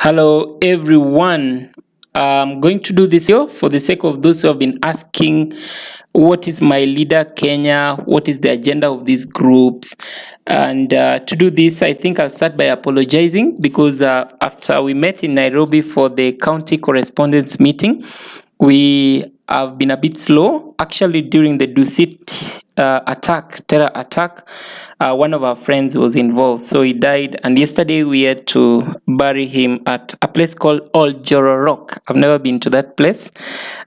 Hello everyone. I'm going to do this here for the sake of those who have been asking what is MYLEADER Kenya, what is the agenda of these groups. And to do this, I think I'll start by apologizing because after we met in Nairobi for the county correspondence meeting, we have been a bit slow. Actually, during the Dusit terror attack, one of our friends was involved, so he died. And yesterday we had to bury him at a place called Old Joro Rock. I've never been to that place.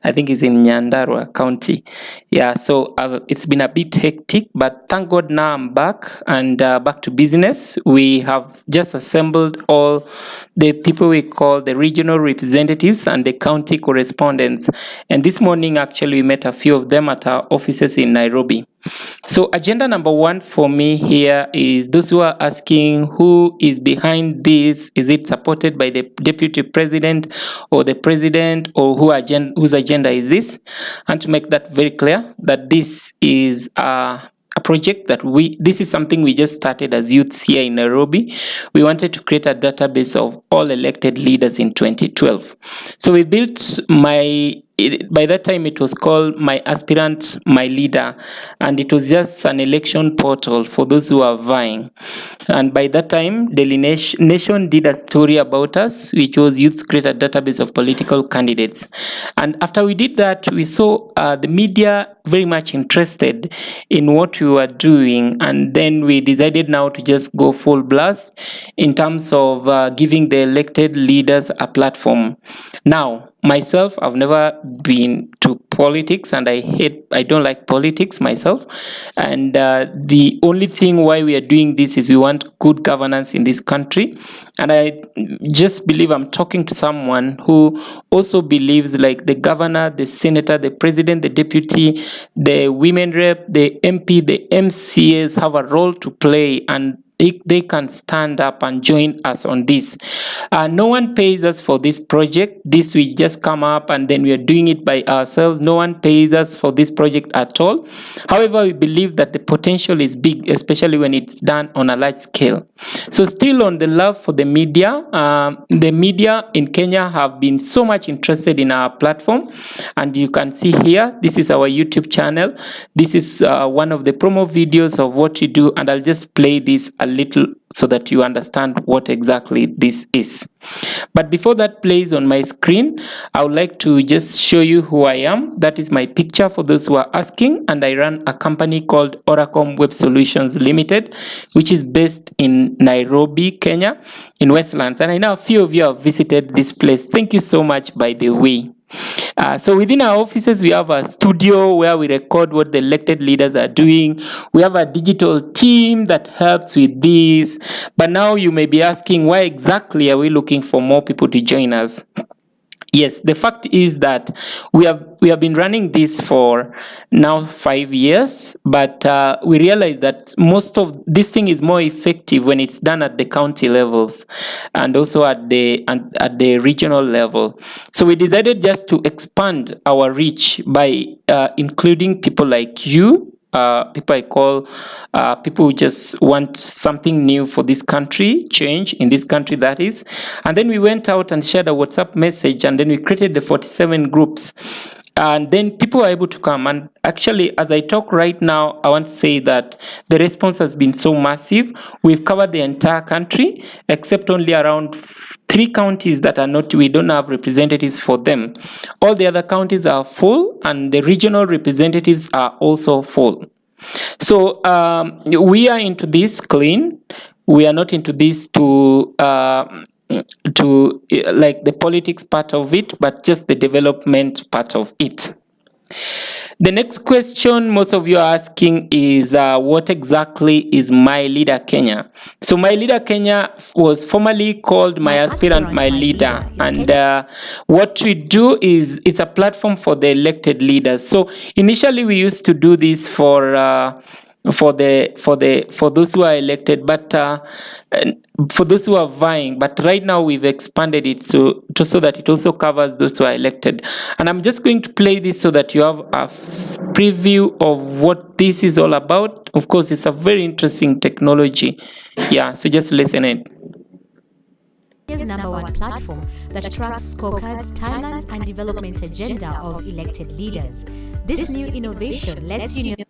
I think it's in Nyandarua County. Yeah, so it's been a bit hectic, but thank God now I'm back and back to business. We have just assembled all the people we call the regional representatives and the county correspondents. And this morning, actually, we met a few of them at our offices in Nairobi. So agenda number one for me here is those who are asking who is behind this. Is it supported by the deputy president or the president, or whose agenda is this? And to make that very clear, that this is a project that this is something we just started as youths here in Nairobi. We wanted to create a database of all elected leaders in 2012. So we built by that time it was called My Aspirant, My Leader, and it was just an election portal for those who are vying. And by that time, Daily Nation did a story about us, which was Youth Create a Database of Political Candidates. And after we did that, we saw the media very much interested in what we were doing, and then we decided now to just go full blast in terms of giving the elected leaders a platform. Now, myself, I've never been to politics, and I don't like politics myself. And the only thing why we are doing this is we want good governance in this country. And I just believe I'm talking to someone who also believes like the governor, the senator, the president, the deputy, the women rep, the MP, the MCAs have a role to play, and they can stand up and join us on this. No one pays us for this project. This we just come up and then we are doing it by ourselves. No one pays us for this project at all. However, we believe that the potential is big, especially when it's done on a large scale. So still on the love for the media in Kenya have been so much interested in our platform. And you can see here, this is our YouTube channel. This is one of the promo videos of what we do, and I'll just play this a little so that you understand what exactly this is. But before that plays on my screen, I would like to just show you who I am. That is my picture for those who are asking, and I run a company called Oracom Web Solutions Limited, which is based in Nairobi, Kenya, in Westlands. And I know a few of you have visited this place. Thank you so much, by the way. So within our offices, we have a studio where we record what the elected leaders are doing. We have a digital team that helps with this. But now you may be asking, why exactly are we looking for more people to join us? Yes, the fact is that we have been running this for now 5 years, but we realize that most of this thing is more effective when it's done at the county levels and also at the regional level. So we decided just to expand our reach by including people like you. People I call people who just want something new for this country, change in this country, that is. And then we went out and shared a WhatsApp message, and then we created the 47 groups. And then people were able to come. And actually, as I talk right now, I want to say that the response has been so massive. We've covered the entire country, except only around 3 counties that are not, we don't have representatives for them. All the other counties are full, and the regional representatives are also full. So we are into this clean. We are not into this to like the politics part of it, but just the development part of it. The next question most of you are asking is what exactly is MYLEADER Kenya? So MYLEADER Kenya was formerly called My Aspirant, My Leader, and what we do is it's a platform for the elected leaders. So initially we used to do this for those who are elected, but for those who are vying, but right now we've expanded it so that it also covers those who are elected. And I'm just going to play this so that you have a preview of what this is all about. Of course, it's a very interesting technology. Yeah, so just listen in. Kenya's #1 platform that tracks scorecards, timelines, and development agenda of elected leaders. This new innovation lets you know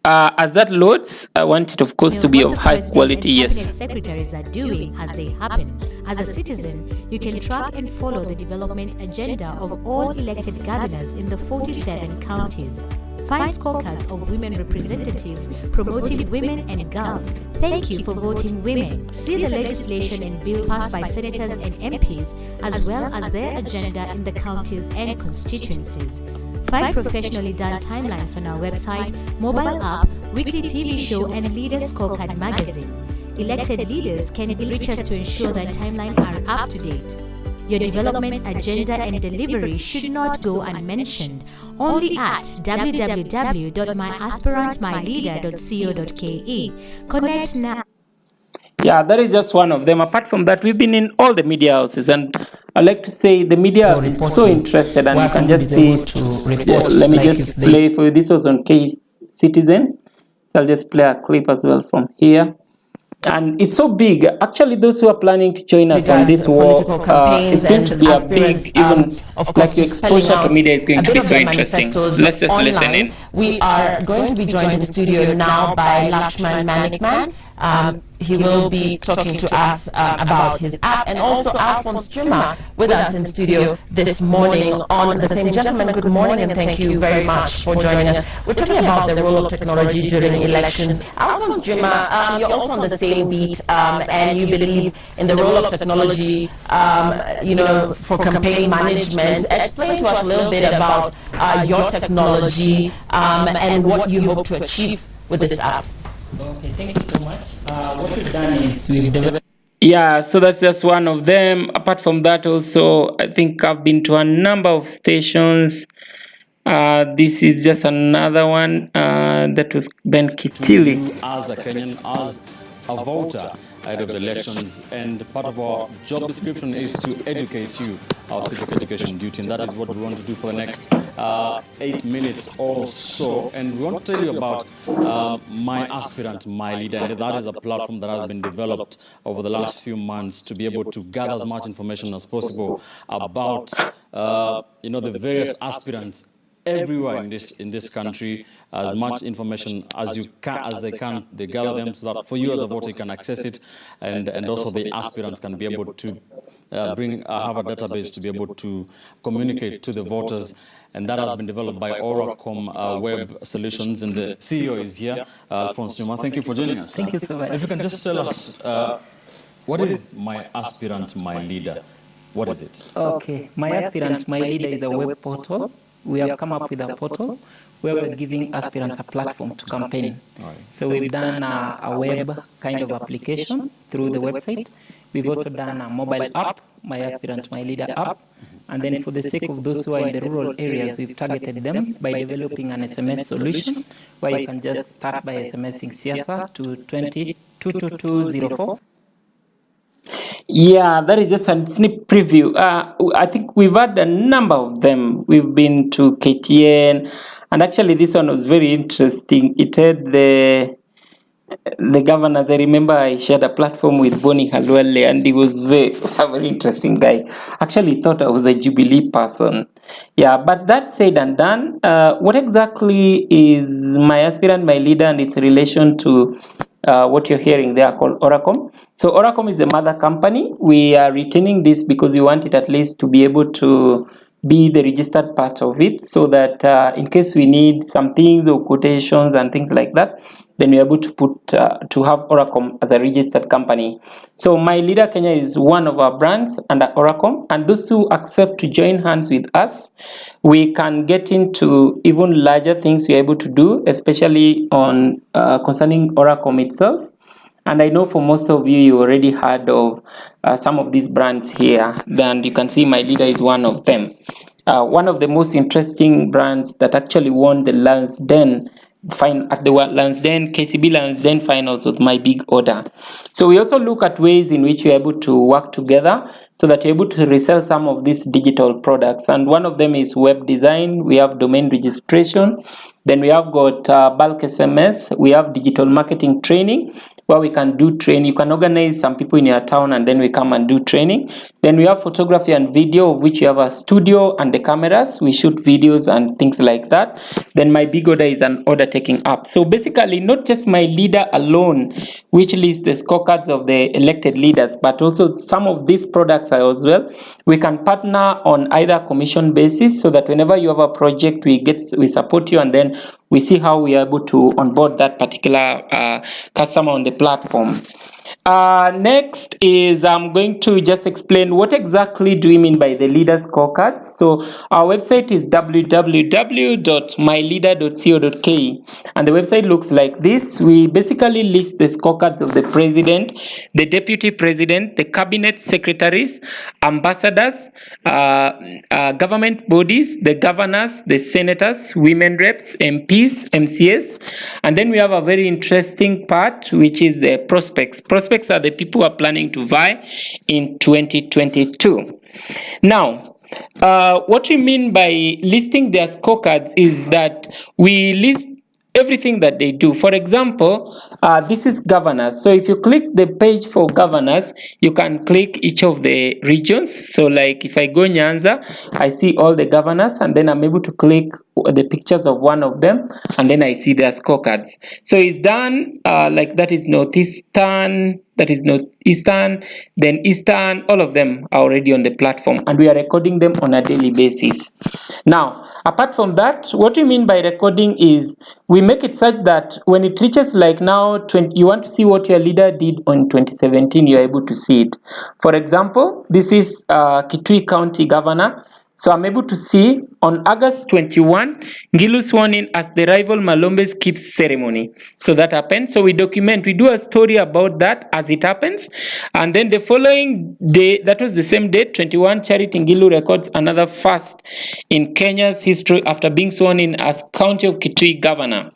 as that loads, I want it, of course, to be of high quality. Cabinet Yes. secretaries are doing as they happen. As a citizen, you can track and follow the development agenda of all elected governors in the 47 counties. Find scorecards of women representatives promoting women and girls. Thank you for voting women. See the legislation and bill passed by senators and MPs, as well as their agenda in the counties and constituencies. Find professionally done timelines on our website, mobile app, weekly TV show, and Leader Scorecard magazine. Elected leaders can reach us to ensure that timelines are up to date. Your development agenda and delivery should not go unmentioned. Only at www.myaspirantmyleader.co.ke. Connect now. Yeah, that is just one of them. Apart from that, we've been in all the media houses, and I like to say the media have been so interested, and you can just see it. Let me just play for you. This was on K Citizen. I'll just play a clip as well from here. And it's so big. Actually, those who are planning to join us on this war, it's going to be a big, even like your exposure to media is going to be so interesting. Let's just listen in. We are going to be joined in the studio now by Lakshman Manikman. He will be talking to us about his app, and also Alphonse Juma with us in the studio this morning on the same. Gentlemen, good morning, and thank you very much for joining us. We're talking about the role of technology during elections. Alphonse Juma, you're also on the same beat, and you believe in the role of technology, for campaign management. Explain to us a little bit about your technology and what you hope to achieve with this app. Okay, thank you so much. What we've done is we've developed. Yeah, so that's just one of them. Apart from that, also, I think I've been to a number of stations. This is just another one that was Ben Kitili. As a Kenyan, as a voter ahead of the elections, and part of our job description is to educate you, our civic education duty, and that is what we want to do for the next 8 minutes or so. And we want to tell you about My Aspirant, My Leader, and that is a platform that has been developed over the last few months to be able to gather as much information as possible about the various aspirants everywhere in this country, as much information as they can. They gather them so that for you as a voter you can access it, and also the aspirants can be able to have a database to be able to communicate to the voters. And that has been developed by Oracom Web Solutions, and the CEO is here, Alphonse Juma. Thank you for joining us. Thank you so much. If you can just tell us, what is My Aspirant, My Leader? What is it? Okay, My Aspirant, My Leader is a web portal. We have come up with a portal where we're giving aspirants a platform to campaign. Right. So we've done a web kind of application through the website. We've also done a mobile app, My Aspirant, My Leader app. And then for the sake of those who are in the rural areas, we've targeted them by developing an SMS solution where you can just start by SMSing Siasa to 22204. Yeah, that is just a sneak preview. I think we've had a number of them. We've been to KTN, and actually this one was very interesting. It had the governors. I remember I shared a platform with Boni Halwale, and he was a very interesting guy. Actually thought I was a Jubilee person. Yeah, but that said and done, what exactly is My Aspirant, My Leader, and its relation to what you're hearing there called Oracom? So Oracom is the mother company. We are retaining this because we want it at least to be able to be the registered part of it, so that in case we need some things or quotations and things like that, then we're able to put to have Oracom as a registered company. So MYLEADER Kenya is one of our brands under Oracom, and those who accept to join hands with us, we can get into even larger things we're able to do, especially on concerning Oracom itself. And I know for most of you, you already heard of some of these brands here. Then you can see MYLEADER is one of them. One of the most interesting brands that actually won the Lansden KCB Lansden finals with My Big Order. So we also look at ways in which you're able to work together so that you're able to resell some of these digital products. And one of them is web design. We have domain registration. Then we have got bulk SMS. We have digital marketing training. where we can do training. You can organize some people in your town and then we come and do training. Then we have photography and video, of which you have a studio and the cameras. We shoot videos and things like that. Then my big order is an order taking app. So basically, not just MyLeader alone, which lists the scorecards of the elected leaders, but also some of these products are as well. We can partner on either commission basis, so that whenever you have a project, we support you, and then we see how we are able to onboard that particular customer on the platform. Next is I'm going to just explain what exactly do we mean by the leader scorecards. So our website is www.myleader.co.ke, and the website looks like this. We basically list the scorecards of the president, the deputy president, the cabinet secretaries, ambassadors, government bodies, the governors, the senators, women reps, MPs, MCS, and then we have a very interesting part, which is the prospects. Prospects are the people who are planning to vie in 2022. Now, what we mean by listing their scorecards is that we list everything that they do. For example, this is governors. So if you click the page for governors, you can click each of the regions. So like if I go Nyanza, I see all the governors, and then I'm able to click the pictures of one of them, and then I see their scorecards. So it's done like that is Northeastern, that is Northeastern, then Eastern. All of them are already on the platform, and we are recording them on a daily basis. Now, apart from that, what we mean by recording is we make it such that when it reaches like now, you want to see what your leader did on 2017, you're able to see it. For example, this is Kitui County Governor. So I'm able to see on August 21, Ngilu sworn in as the rival Malombe's Keeps ceremony. So that happened. So we document, we do a story about that as it happens. And then the following day, that was the same day, 21, Charity Ngilu records another first in Kenya's history after being sworn in as County of Kitui Governor.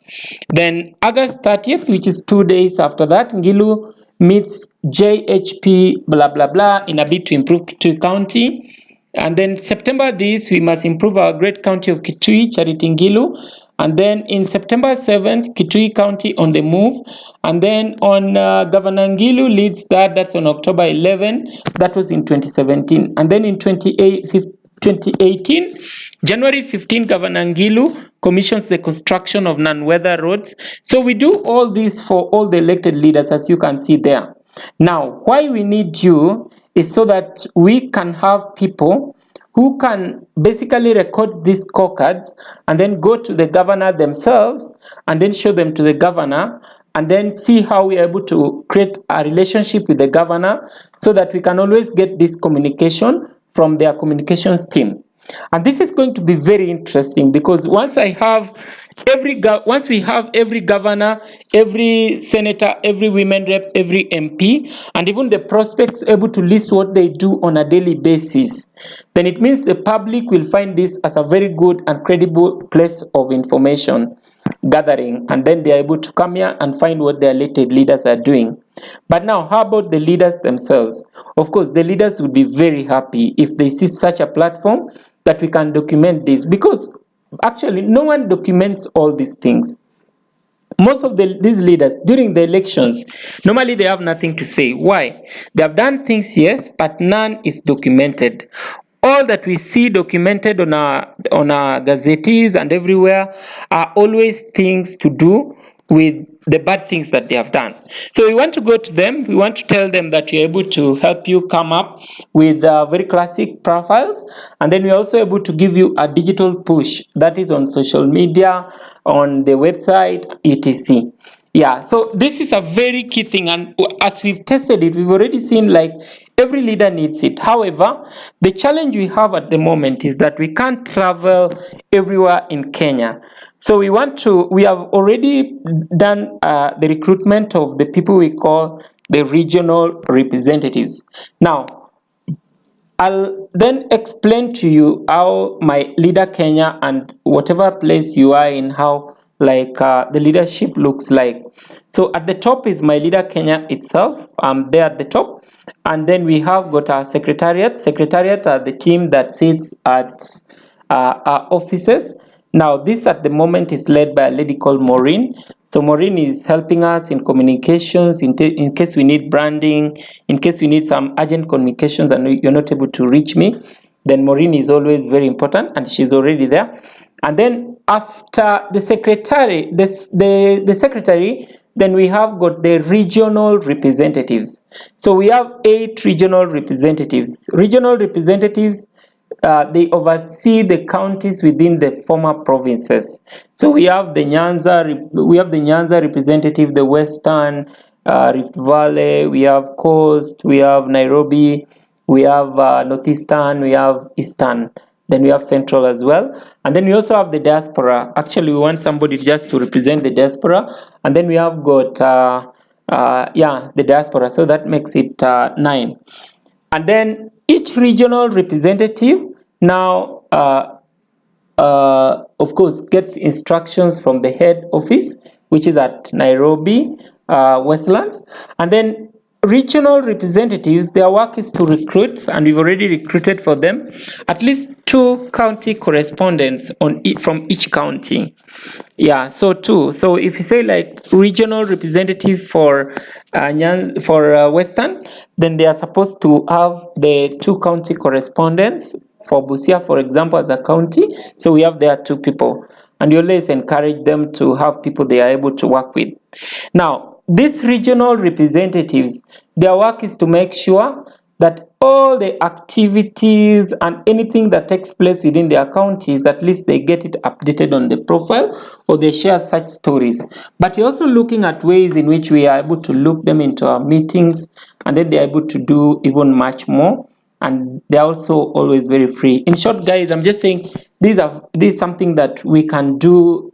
Then August 30th, which is 2 days after that, Ngilu meets JHP blah blah blah in a bid to improve Kitui County. And then September this, we must improve our great county of Kitui, Charity Ngilu. And then in September 7th, Kitui County on the move. And then on Governor Ngilu leads that's on October 11. That was in 2017. And then in 2018, January 15, Governor Ngilu commissions the construction of non-weather roads. So we do all this for all the elected leaders, as you can see there. Now, why we need you is so that we can have people who can basically record these scorecards and then go to the governor themselves and then show them to the governor, and then see how we are able to create a relationship with the governor, so that we can always get this communication from their communications team. And this is going to be very interesting, because once we have every governor, every senator, every women rep, every MP, and even the prospects able to list what they do on a daily basis, then it means the public will find this as a very good and credible place of information gathering, and then they are able to come here and find what their elected leaders are doing. But now, how about the leaders themselves? Of course, the leaders would be very happy if they see such a platform that we can document this, because actually no one documents all these things. Most of these leaders during the elections, normally they have nothing to say. Why? They have done things, yes, but none is documented. All that we see documented on our gazettes and everywhere are always things to do with the bad things that they have done. So we want to go to them. We want to tell them that we're able to help you come up with very classic profiles, and then we're also able to give you a digital push that is on social media, on the website, etc. Yeah, so this is a very key thing, and as we've tested it, we've already seen like every leader needs it. However, the challenge we have at the moment is that we can't travel everywhere in Kenya. So we have already done the recruitment of the people we call the regional representatives. Now, I'll then explain to you how MYLEADER Kenya and whatever place you are in, how the leadership looks like. So at the top is MYLEADER Kenya itself. There at the top. And then we have got our secretariat. Secretariat are the team that sits at our offices. Now, this at the moment is led by a lady called Maureen. So Maureen is helping us in communications in case we need branding, in case we need some urgent communications and you're not able to reach me, then Maureen is always very important and she's already there. And then after the secretary, the secretary, then we have got the regional representatives. So we have 8 regional representatives. Regional representatives, they oversee the counties within the former provinces. So we have the Nyanza representative, the Western, Rift Valley, we have Coast, we have Nairobi, we have Northeastern, we have Eastern, then we have Central as well. And then we also have the diaspora. Actually, we want somebody just to represent the diaspora. And then we have got, the diaspora. So that makes it 9. And then each regional representative now, of course, gets instructions from the head office, which is at Nairobi, Westlands. And then regional representatives, their work is to recruit, and we've already recruited for them at least 2 county correspondents from each county. Yeah, so 2. So if you say like regional representative for Western, then they are supposed to have the 2 county correspondents. For Busia, for example, as a county, so we have there 2 people, and you always encourage them to have people they are able to work with. Now, these regional representatives, their work is to make sure that all the activities and anything that takes place within their counties, at least they get it updated on the profile or they share such stories. But you're also looking at ways in which we are able to loop them into our meetings, and then they're able to do even much more. And they're also always very free. In short, guys, I'm just saying this is something that we can do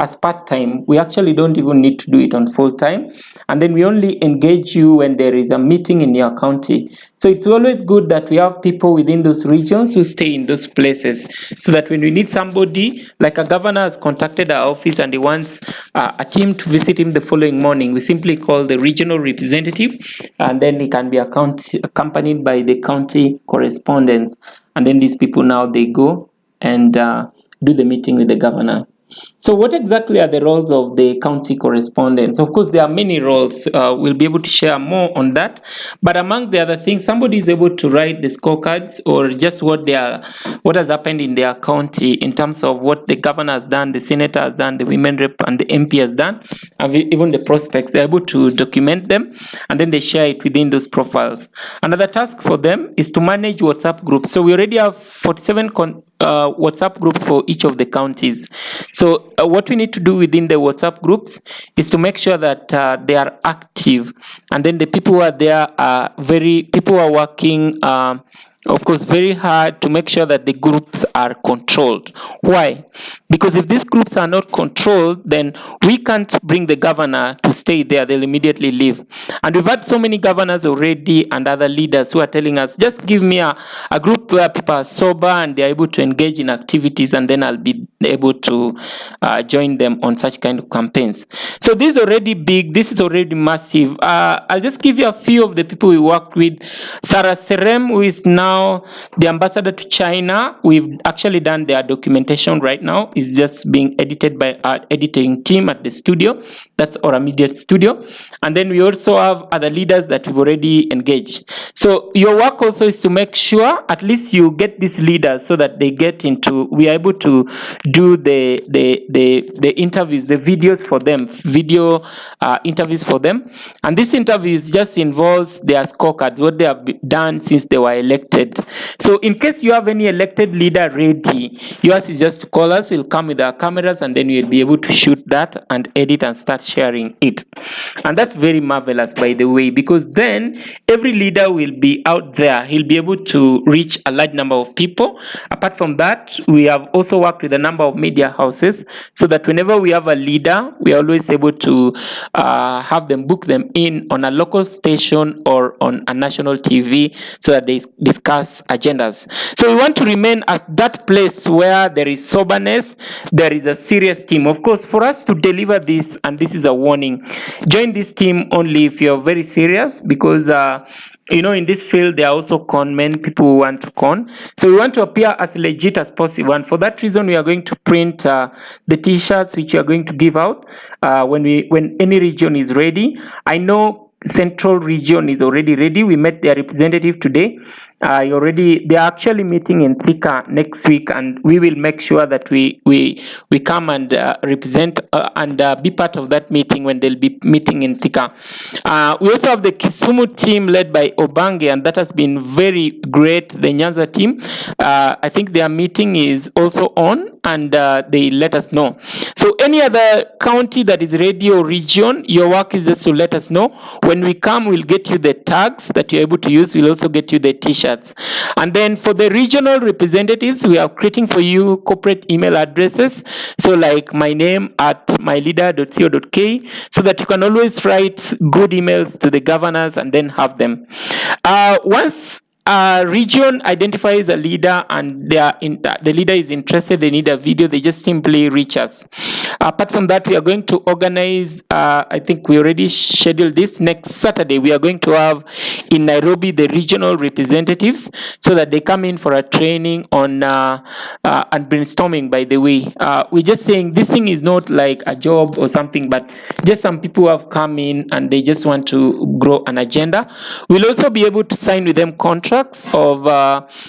as part-time. We actually don't even need to do it on full-time. And then we only engage you when there is a meeting in your county. So it's always good that we have people within those regions who stay in those places, so that when we need somebody, like a governor has contacted our office and he wants a team to visit him the following morning, we simply call the regional representative, and then he can be accompanied by the county correspondents. And then these people now, they go and do the meeting with the governor. So what exactly are the roles of the county correspondents? Of course, there are many roles. We'll be able to share more on that. But among the other things, somebody is able to write the scorecards, or just what has happened in their county in terms of what the governor has done, the senator has done, the women rep and the MP has done, and even the prospects. They're able to document them, and then they share it within those profiles. Another task for them is to manage WhatsApp groups. So we already have 47 WhatsApp groups for each of the counties. So what we need to do within the WhatsApp groups is to make sure that they are active, and then the people who are there are people who are working of course very hard to make sure that the groups are controlled. Why? Because if these groups are not controlled, then we can't bring the governor to stay there. They'll immediately leave. And we've had so many governors already and other leaders who are telling us, just give me a group where people are sober and they're able to engage in activities, and then I'll be able to join them on such kind of campaigns. So this is already big. This is already massive. I'll just give you a few of the people we worked with. Sarah Serem, who is now the ambassador to China. We've actually done their documentation right now. It's just being edited by our editing team at the studio. That's our immediate studio. And then we also have other leaders that we've already engaged. So your work also is to make sure at least you get these leaders so that they get into, we are able to do the interviews, the videos for them, video interviews for them. And this interviews just involves their scorecards, what they have done since they were elected. So in case you have any elected leader ready, yours is just to call us. We'll come with our cameras, and then we'll be able to shoot that and edit and start sharing it. And that's very marvelous, by the way, because then every leader will be out there. He'll be able to reach a large number of people. Apart from that, we have also worked with a number of media houses, so that whenever we have a leader, we are always able to have them book them in on a local station or on a national TV, so that they discuss agendas. So we want to remain at that place where there is soberness, there is a serious team. Of course, for us to deliver this, and this is a warning, join this team only if you're very serious, because in this field, there are also con men, people who want to con. So we want to appear as legit as possible. And for that reason, we are going to print the t-shirts which we are going to give out when any region is ready. I know Central Region is already ready. We met their representative today. They are actually meeting in Thika next week, and we will make sure that we come and represent and be part of that meeting when they'll be meeting in Thika. We also have the Kisumu team led by Obange, and that has been very great. The Nyanza team, I think their meeting is also on, and they let us know. So any other county that is ready or region, your work is just to let us know. When we come, we'll get you the tags that you're able to use. We'll also get you the t-shirts. And then for the regional representatives, we are creating for you corporate email addresses. So like my name at myleader.co.ke, so that you can always write good emails to the governors and then have them. Once a region identifies a leader and the leader is interested, they need a video, they just simply reach us. Apart from that, we are going to organize, I think we already scheduled this, next Saturday. We are going to have in Nairobi the regional representatives so that they come in for a training on and brainstorming, by the way. We're just saying this thing is not like a job or something, but just some people who have come in and they just want to grow an agenda. We'll also be able to sign with them contracts of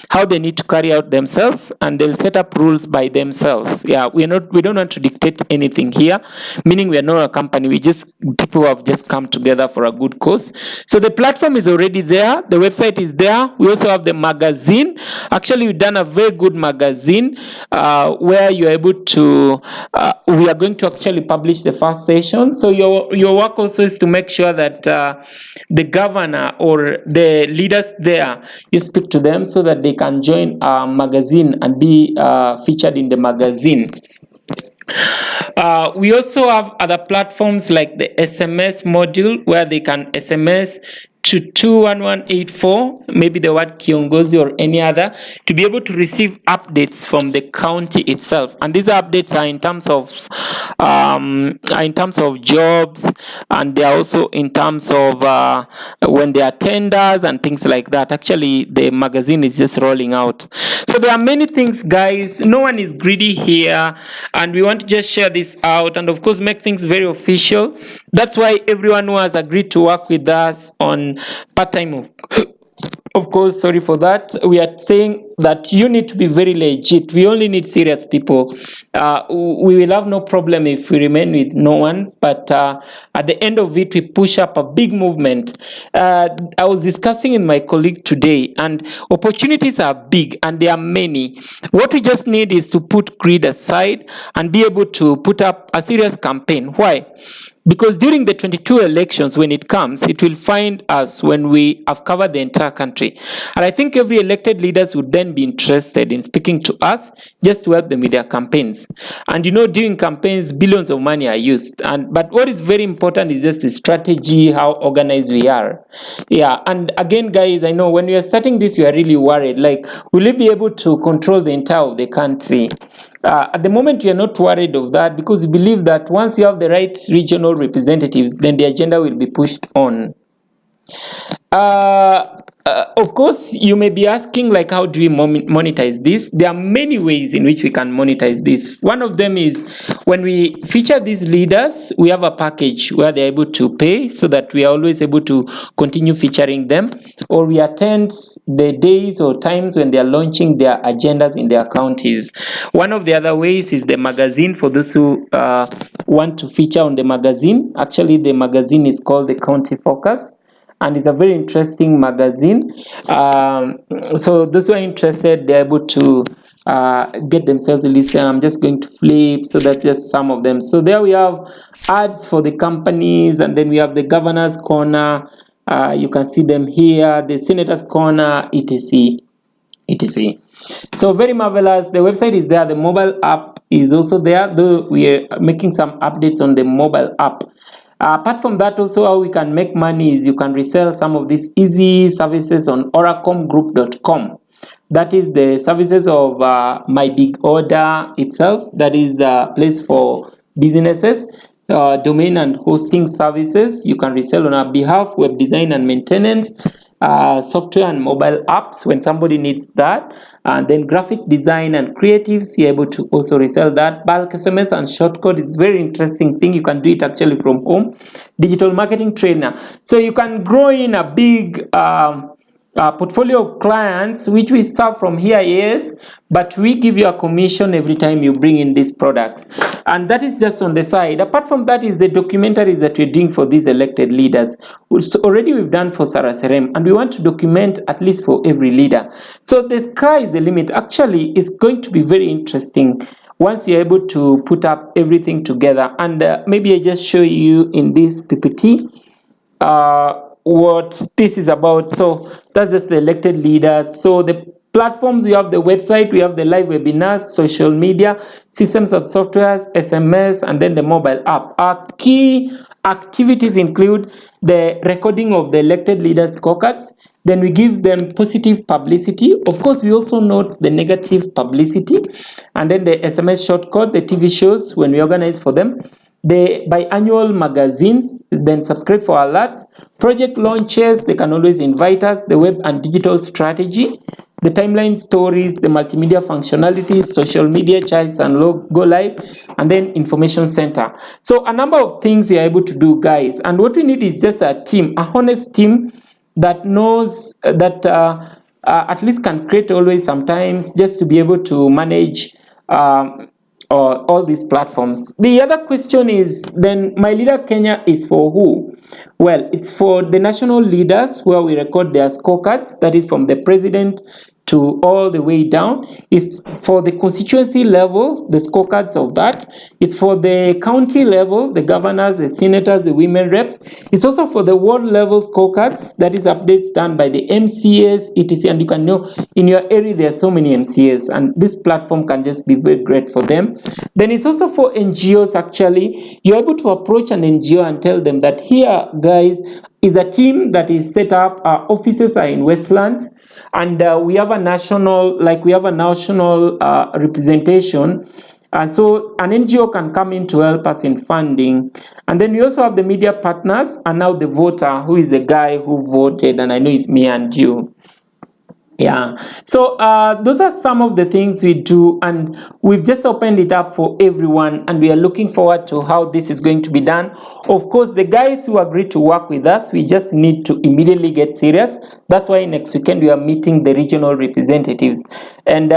how they need to carry out themselves, and they'll set up rules by themselves. Yeah, we don't want to dictate anything here, meaning we are not a company. We just people who have just come together for a good cause. So the platform is already there. The website is there. We also have the magazine. Actually, we've done a very good magazine where you're able to. We are going to actually publish the first session. So your work also is to make sure that the governor or the leaders there, you speak to them so that they can join our magazine and be featured in the magazine. We also have other platforms like the SMS module where they can SMS to 21184, maybe the word Kiongozi or any other, to be able to receive updates from the county itself. And these updates are in terms of jobs, and they are also in terms of when there are tenders and things like that. Actually, the magazine is just rolling out. So there are many things, guys. No one is greedy here, and we want to just share this out and of course make things very official. That's why everyone who has agreed to work with us on part-time, of course, sorry for that. We are saying that you need to be very legit. We only need serious people. We will have no problem if we remain with no one, but at the end of it, we push up a big movement. I was discussing with my colleague today, and opportunities are big and there are many. What we just need is to put greed aside and be able to put up a serious campaign. Why? Because during the 22 elections, when it comes, it will find us when we have covered the entire country. And I think every elected leaders would then be interested in speaking to us just to help them with their campaigns. And during campaigns, billions of money are used. But what is very important is just the strategy, how organized we are. Yeah, and again, guys, I know when we are starting this, we are really worried. Like, will we be able to control the entire of the country? At the moment, we are not worried of that because we believe that once you have the right regional representatives, then the agenda will be pushed on. Of course, you may be asking, like, how do we monetize this? There are many ways in which we can monetize this. One of them is when we feature these leaders, we have a package where they're able to pay so that we are always able to continue featuring them, or we attend the days or times when they are launching their agendas in their counties. One of the other ways is the magazine for those who want to feature on the magazine. Actually, the magazine is called the County Focus, and it's a very interesting magazine. So those who are interested, they're able to get themselves a list. I'm just going to flip, so that's just some of them. So there we have ads for the companies, and then we have the governor's corner. You can see them here, the senator's corner, etc. etc. So very marvelous. The website is there. The mobile app is also there, though we are making some updates on the mobile app. Apart from that, also how we can make money is you can resell some of these easy services on oracomgroup.com. That is the services of My Big Order itself. That is a place for businesses, domain and hosting services. You can resell on our behalf, web design and maintenance. software and mobile apps when somebody needs that. And then graphic design and creatives, you're able to also resell that. Bulk SMS and shortcode is very interesting thing. You can do it actually from home. Digital marketing trainer. So you can grow in a big portfolio of clients which we serve from here, yes, but we give you a commission every time you bring in this product, and that is just on the side. Apart from that is the documentaries that we're doing for these elected leaders, which already we've done for Sarah Serem, and we want to document at least for every leader. So the sky is the limit. Actually, it's going to be very interesting once you're able to put up everything together. And maybe I just show you in this PPT what this is about. So that's just the elected leaders. So the platforms, we have the website, we have the live webinars, social media, systems of softwares, SMS, and then the mobile app. Our key activities include the recording of the elected leaders scorecards. Then we give them positive publicity. Of course, we also note the negative publicity. And then the SMS shortcode, the TV shows when we organize for them. The biannual magazines, then subscribe for alerts. Project launches, they can always invite us. The web and digital strategy, the timeline stories, the multimedia functionalities, social media, charts and go live, and then information center. So a number of things we are able to do, guys. And what we need is just a team, a honest team that knows that at least can create always sometimes just to be able to manage all these platforms. The other question is, then MYLEADER Kenya is for who? Well, it's for the national leaders where we record their scorecards, that is from the president to all the way down. It's for the constituency level, the scorecards of that. It's for the county level, the governors, the senators, the women reps. It's also for the world level scorecards, that is updates done by the MCAs, etc. And you can know in your area there are so many MCAs, and this platform can just be very great for them. Then it's also for NGOs. Actually, you're able to approach an NGO and tell them that here, guys, is a team that is set up. Our offices are in Westlands, and we have a national, representation. And so an NGO can come in to help us in funding. And then we also have the media partners, and now the voter, who is the guy who voted, and I know it's me and you. Yeah, so those are some of the things we do, and we've just opened it up for everyone, and we are looking forward to how this is going to be done. Of course, the guys who agree to work with us, we just need to immediately get serious. That's why next weekend we are meeting the regional representatives, and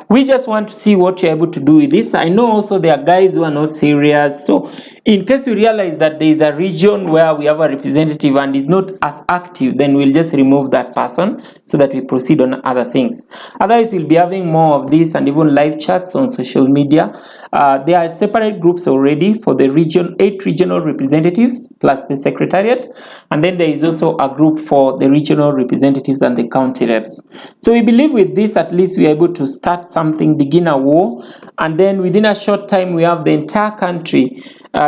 we just want to see what you're able to do with this. I know also there are guys who are not serious, so in case you realize that there is a region where we have a representative and is not as active, then we'll just remove that person so that we proceed on other things. Otherwise, we'll be having more of this and even live chats on social media. There are separate groups already for the region, 8 regional representatives plus the secretariat, and then there is also a group for the regional representatives and the county reps. So we believe with this, at least we are able to start something, begin a war, and then within a short time we have the entire country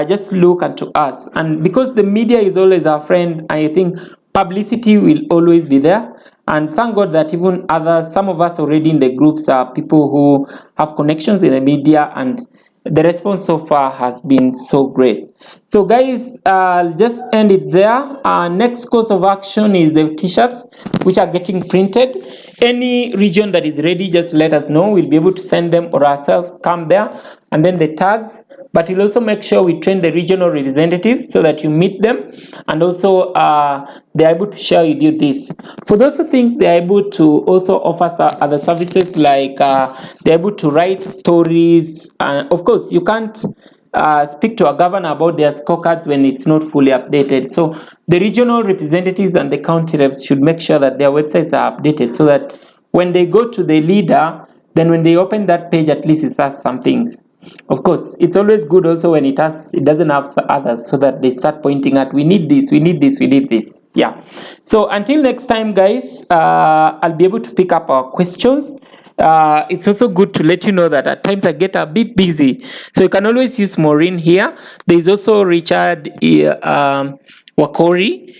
just look unto us. And because the media is always our friend, I think publicity will always be there. And thank God that even some of us already in the groups are people who have connections in the media, and the response so far has been so great. So guys, I'll just end it there. Our next course of action is the t-shirts, which are getting printed. Any region that is ready, just let us know. We'll be able to send them, or ourselves come there, and then the tags. But we'll also make sure we train the regional representatives so that you meet them, and also they're able to share with you this. For those who think they're able to also offer other services, like they're able to write stories. Of course, you can't speak to a governor about their scorecards when it's not fully updated. So the regional representatives and the county reps should make sure that their websites are updated, so that when they go to the leader, then when they open that page, at least it has some things. Of course, it's always good also when it doesn't have others, so that they start pointing at, we need this, we need this, we need this. Yeah. So until next time, guys, I'll be able to pick up our questions. It's also good to let you know that at times I get a bit busy, so you can always use Maureen here. There's also Richard Wakori,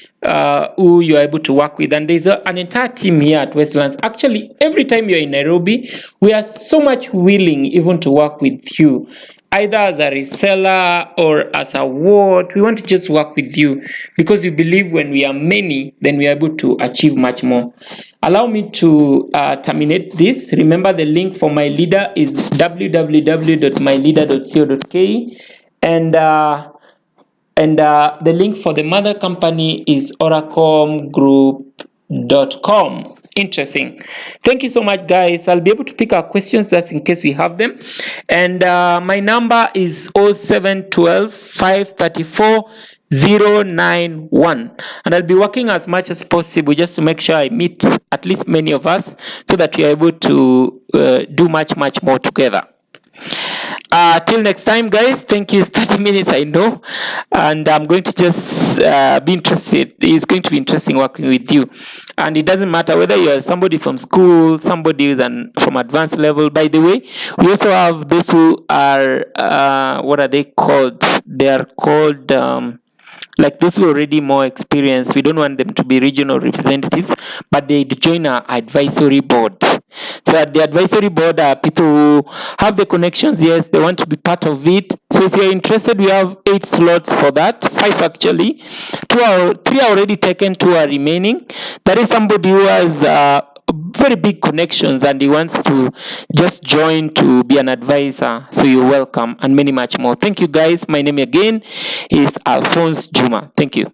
who you're able to work with, and there's an entire team here at Westlands. Actually, every time you're in Nairobi, we are so much willing even to work with you. either as a reseller or as a what. We want to just work with you because we believe when we are many, then we are able to achieve much more. Allow me to terminate this. Remember, the link for MyLeader is www.myleader.co.ke, and the link for the mother company is oracomgroup.com. Interesting. Thank you so much, guys. I'll be able to pick our questions just in case we have them. And my number is 0712 534 091, and I'll be working as much as possible just to make sure I meet at least many of us so that we are able to do much more together. Till next time, guys. Thank you. 30 minutes, I know, and I'm going to just be interested. It's going to be interesting working with you, and it doesn't matter whether you are somebody from school, somebody who's from advanced level. By the way, we also have those who are what are they called? They are called like those who are already more experienced. We don't want them to be regional representatives, but they join our advisory board. So at the advisory board are people who have the connections. Yes, they want to be part of it. So if you're interested, we have 8 slots for that, 5 actually. 3 are already taken, 2 are remaining. There is somebody who has very big connections and he wants to just join to be an advisor, so you're welcome, and many much more. Thank you, guys. My name again is Alphonse Juma. Thank you.